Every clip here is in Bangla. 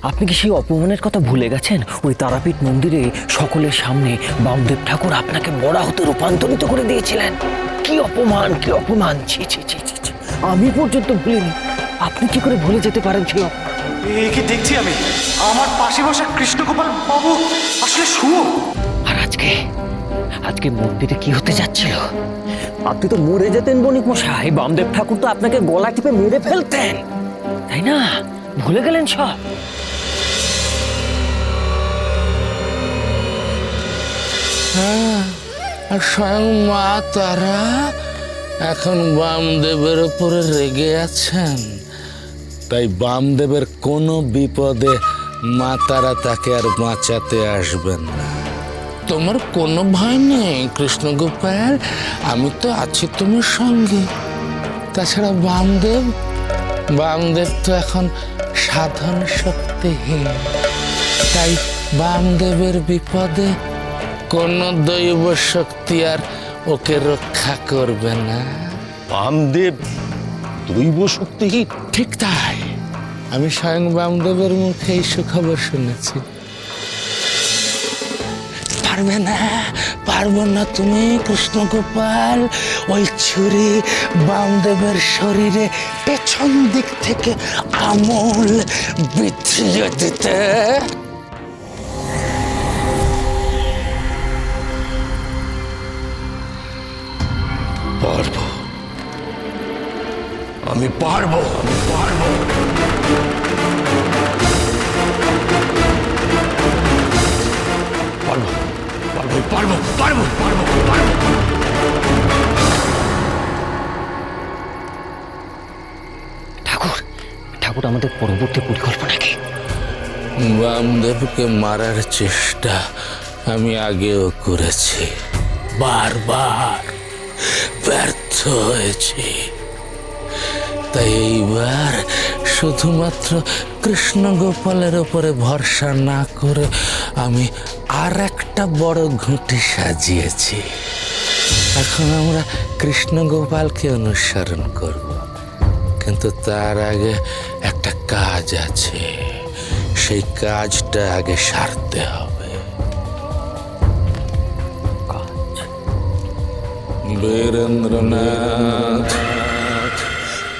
আপনি কি সেই অপমানের কথা ভুলে গেছেন? ওই তারাপীঠ মন্দিরে সকলের সামনে বামদেব ঠাকুর আপনাকে বরাহতে রূপান্তরিত করে দিয়েছিলেন। কি অপমান, কি অপমান! ছি ছি ছি ছি ছি। আমি পর্যন্ত ভুলিনি, আপনি কি করে ভুলে যেতে পারেন সেই অপমান? এ কি দেখছি আমি? আমার পাশে বসা কৃষ্ণগোপাল বাবু আসলে শুভ। আর আজকে আজকে মন্দিরে কি হতে যাচ্ছিল? আপনি তো মরে যেতেন বণিক মশাই, বামদেব ঠাকুর তো আপনাকে গলা টিপে মেরে ফেলতেন, তাই না? ভুলে গেলেন সব? আর স্বয়ং মা তারা এখন বামদেবের উপরে রেগে আছেন, তাই বামদেবের কোনো বিপদে মা তারা তাকে আর বাঁচাতে আসবেন না। তোমার কোনো ভয় নেই কৃষ্ণগোপাল, আমি তো আছি তোমার সঙ্গে। তাছাড়া বামদেব তো এখন সাধন শক্তিহীন, তাই বামদেবের বিপদে কোনো দৈব শক্তি আর ওকে রক্ষা করবে না। বামদেব দৈব শক্তিহীন? ঠিক তাই, আমি স্বয়ং বামদেবের মুখে এই সুখবর শুনেছি। পারবে না তুমি কৃষ্ণগোপাল ওই ছুরি বামদেবের শরীরে পেছন দিক থেকে আমূল বিধিয়ে দিতে? পারবো, আমি পারবো, আমি পারবো। পারবো, পারবো, পারবো, পারবো, পারবো, পারবো। ঠাকুর, ঠাকুর আমাদের পরবর্তী পরিকল্পনা কি? বামদেবকে মারার চেষ্টা আমি আগেও করেছি, বারবার ব্যর্থ হয়েছি। তাই এইবার শুধুমাত্র কৃষ্ণগোপালের উপরে ভরসা না করে আমি আর একটা বড় ঘুঁটি সাজিয়েছি। এখন আমরা কৃষ্ণগোপালকে অনুসরণ করব, কিন্তু তার আগে একটা কাজ আছে, সেই কাজটা আগে সারতে হবে। বীরেন্দ্রনাথ,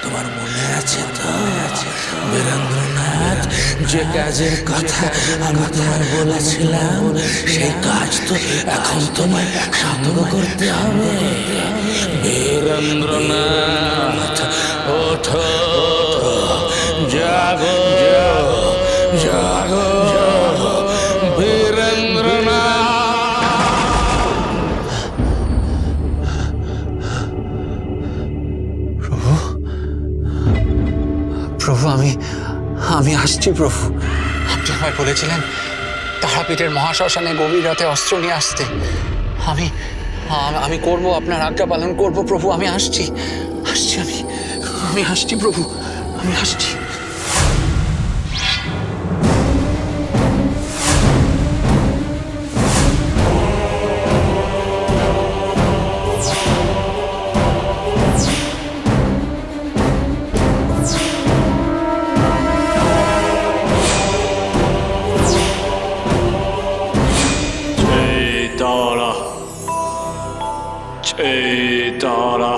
তোমার মনে আছে তো বীরেন্দ্রনাথ, যে কাজের কথা আমি তোমার বলেছিলাম, সেই কাজ তো এখন তোমায় সঙ্গ করতে হবে। বীরেন্দ্রনাথ, ওঠো, জাগো, জাগো বীরেন্দ্রনাথ। প্রভু, আমি আসছি প্রভু। আপনি আমায় বলেছিলেন তারাপীঠের মহাশ্মশানে গভীর রাতে অস্ত্র নিয়ে আসতে। আমি করব, আপনার আজ্ঞা পালন করব প্রভু। আমি আসছি, আমি আসছি প্রভু, আমি আসছি। Cetara,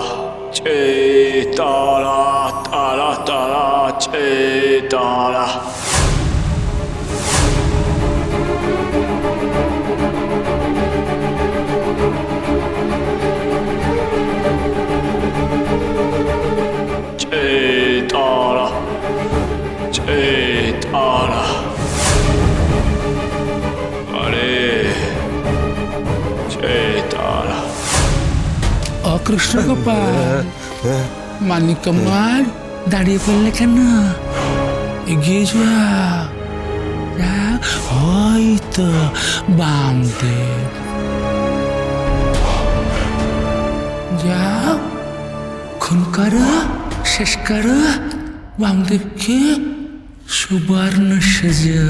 Cetara, Tara, Tara, Cetara. Cetara, Cetara. Are, Cetara. Krishnagopal, মানিক আমার দাঁড়িয়ে পড়লে কেন? এগিয়ে যা, হয়তো বামদেব। যাও, খুন করো, শেষ করো বামদেবকে, সুবর্ণ সেজে।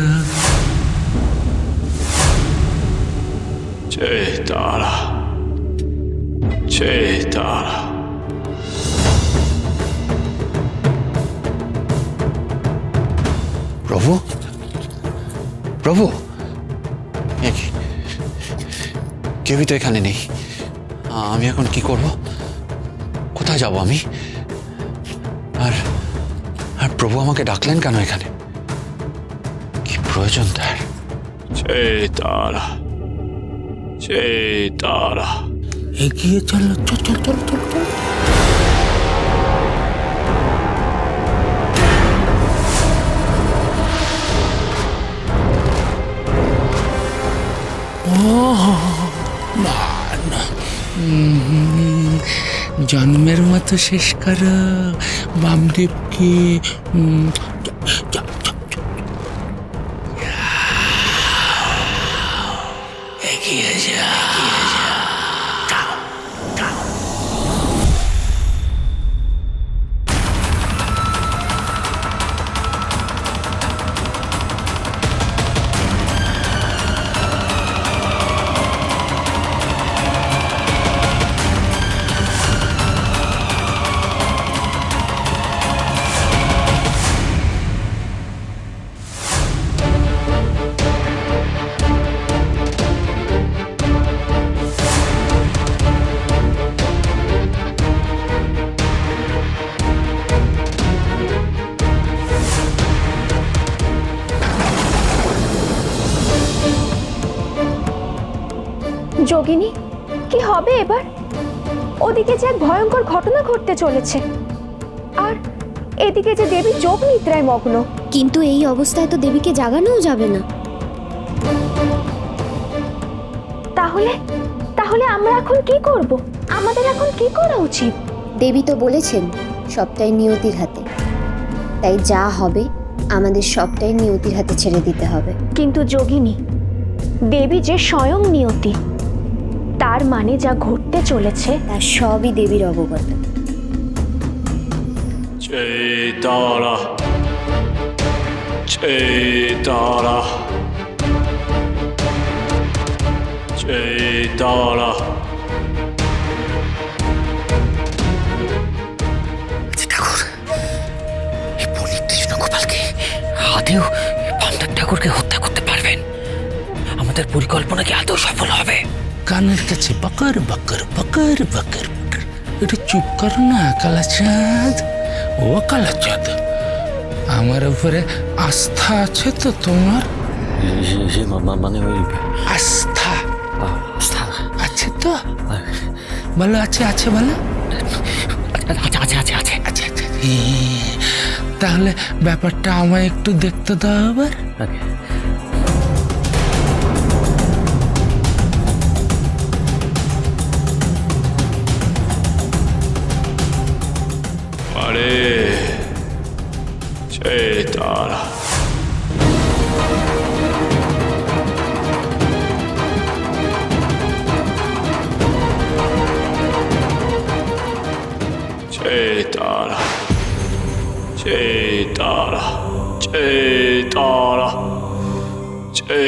Cetara, Cetara. প্রভু, প্রভু, এ কি? কেউই তো এখানে নেই। আমি এখন কি করব? কোথায় যাব আমি? আর আর প্রভু আমাকে ডাকলেন কেন এখানে? কি প্রয়োজন তার? जय तारा जय तारा এগিয়ে চলো, চল চল চল চল চল। জন্মের মতো শেষ করো বামদেবকে। এগিয়ে যা। যোগিনী, কি হবে এবার? ওদিকে যে এক ভয়ঙ্কর ঘটনা ঘটতে চলেছে, আর এদিকে যে দেবী যোগ নিদ্রায় মগ্ন। কিন্তু এই অবস্থায় তো দেবীকে জাগানোও যাবে না। তাহলে তাহলে আমরা এখন কি করব? আমাদের এখন কি করা উচিত? দেবী তো বলেছেন সবটাই নিয়তির হাতে, তাই যা হবে আমাদের সবটাই নিয়তির হাতে ছেড়ে দিতে হবে। কিন্তু যোগিনী, দেবী যে স্বয়ং নিয়তি, তার মানে যা ঘটতে চলেছে তার সবই দেবীর অবগত। जय तारा जय तारा जय तारा ঠাকুর, এই পণ্ডিত কৃষ্ণ গোপালকে আদেও বামদেব ঠাকুরকে হত্যা করতে পারবেন? আমাদের পরিকল্পনা কি আদৌ সফল হবে? কানের কাছে বকর বকর বকর বকর বকর। একটু চুপ করো না কালাচাঁদ। ও কালাচাঁদ, আমার উপরে আস্থা আছে তো তোমার? মানে ওই আস্থা আস্থা আছে তো? বলো আছে আছে বলো। আচ্ছা আচ্ছা আচ্ছা আচ্ছা আচ্ছা আচ্ছা, তাহলে ব্যাপারটা আমায় একটু দেখতে দাও আবার। अरे जय तारा जय तारा जय तारा जय तारा जय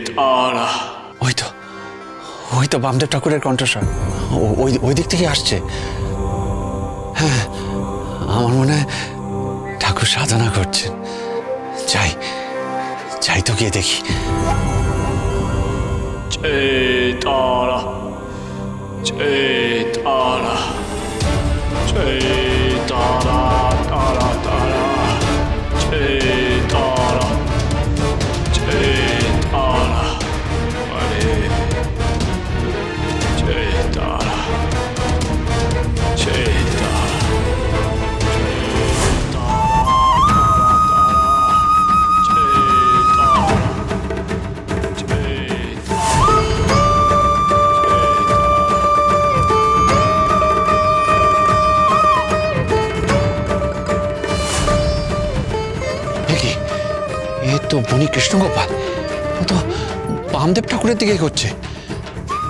तारा ওই তো বামদেব ঠাকুরের কণ্ঠস্বর। ওই দিক থেকে আসছে। হ্যাঁ, আমার মনে হয় ঠাকুর সাধনা করছেন। যাই তো গিয়ে দেখি। जय तारा जय तारा जय तारा तारा तारा जय तारा जय तारा अरे जय तारा जय तारा তো বনি কৃষ্ণগোপাল, ও তো বামদেব ঠাকুরের দিকে করছে।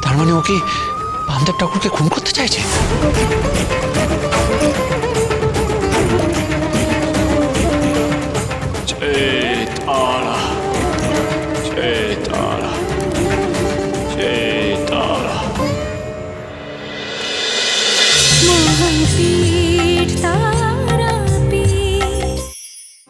তার মানে ও কি বামদেব ঠাকুরকে খুন করতে চাইছে?